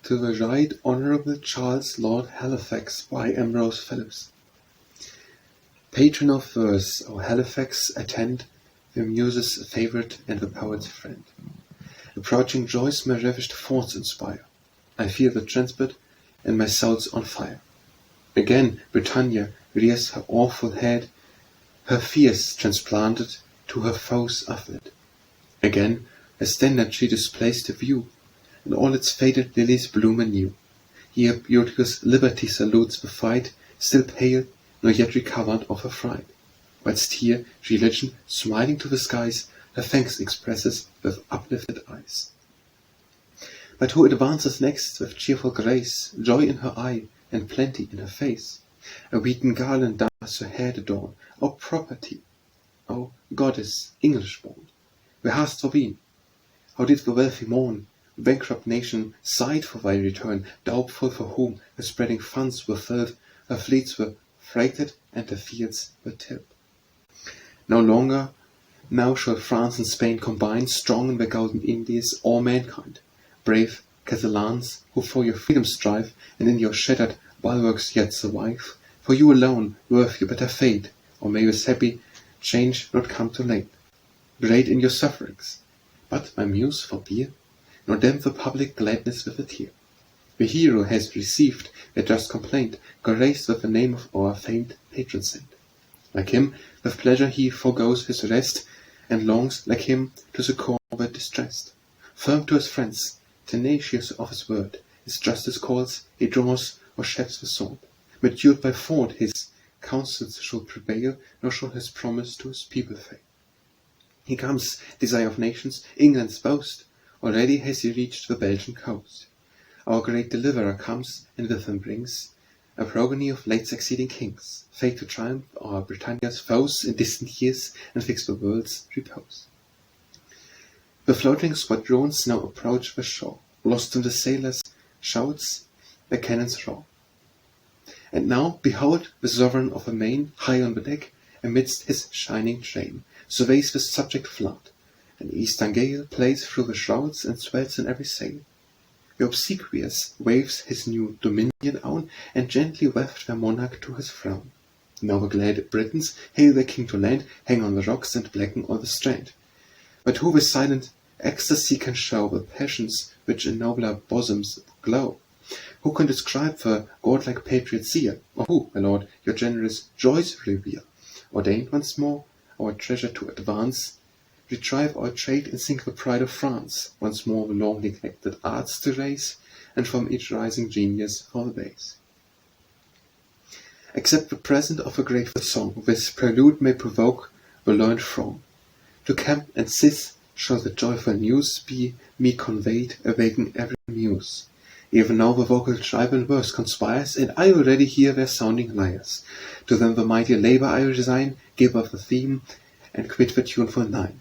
to the Right Honourable Charles Lord Halifax by Ambrose Phillips. Patron of verse, O Halifax, attend the muse's favourite and the poet's friend. Approaching joys my ravished thoughts inspire. I feel the transport and my soul's on fire. Again Britannia rears her awful head, her fears transplanted to her foes are fled. Again a standard she displays to view, and all its faded lilies bloom anew. Here beauteous liberty salutes the fight, still pale, nor yet recovered of her fright. Whilst here religion, smiling to the skies, her thanks expresses with uplifted eyes. But who advances next with cheerful grace, joy in her eye, and plenty in her face? A wheaten garland does her head adorn, O property, O goddess English born! Where hast thou been? How did the wealthy mourn? Bankrupt nation sighed for thy return, doubtful for whom her spreading funds were filled, her fleets were freighted, and her fields were tilled. No longer now shall France and Spain combine, strong in the golden Indies, all mankind. Brave Catalans, who for your freedom strive, and in your shattered bulwarks yet survive, for you alone worth your better fate, or may this happy change not come too late. Great in your sufferings, but my muse forbear, nor damp the public gladness with a tear. The hero has received their just complaint, graced with the name of our famed patron saint. Like him, with pleasure he forgoes his rest, and longs, like him, to succour the distressed. Firm to his friends, tenacious of his word, his justice calls, he draws or sheds the sword. Matured by thought, his counsels shall prevail, nor shall his promise to his people fail. He comes, desire of nations, England's boast. Already has he reached the Belgian coast. Our great deliverer comes, and with him brings a progeny of late succeeding kings, fate to triumph o'er Britannia's foes in distant years, and fix the world's repose. The floating squadrons now approach the shore, lost in the sailors' shouts, the cannons roar. And now behold the sovereign of the main, high on the deck, amidst his shining train, surveys the subject flood. An eastern gale plays through the shrouds and swells in every sail. The obsequious waves his new dominion on, and gently waft their monarch to his throne. Now the glad Britons hail their king to land, hang on the rocks and blacken all the strand. But who with silent ecstasy can show the passions which in nobler bosoms glow? Who can describe the godlike patriot zeal? Or who, my lord, your generous joys reveal? Ordained once more our treasure to advance, retrieve our trade and sink the pride of France, once more the long neglected arts to raise, and from each rising genius for the base. Accept the present of a grateful song, this prelude may provoke the learned throng. To camp and sith shall the joyful news be me conveyed, awaken every muse. Even now the vocal tribe and verse conspires, and I already hear their sounding lyres. To them the mighty labour I resign, give up the theme, and quit the tuneful nine.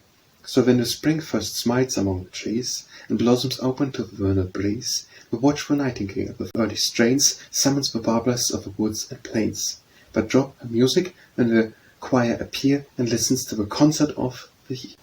So when the spring first smiles among the trees, and blossoms open to the vernal breeze, the watchful nightingale with early strains summons the warblers of the woods and plains. But drop her music when the choir appear, and listens to the concert of the year.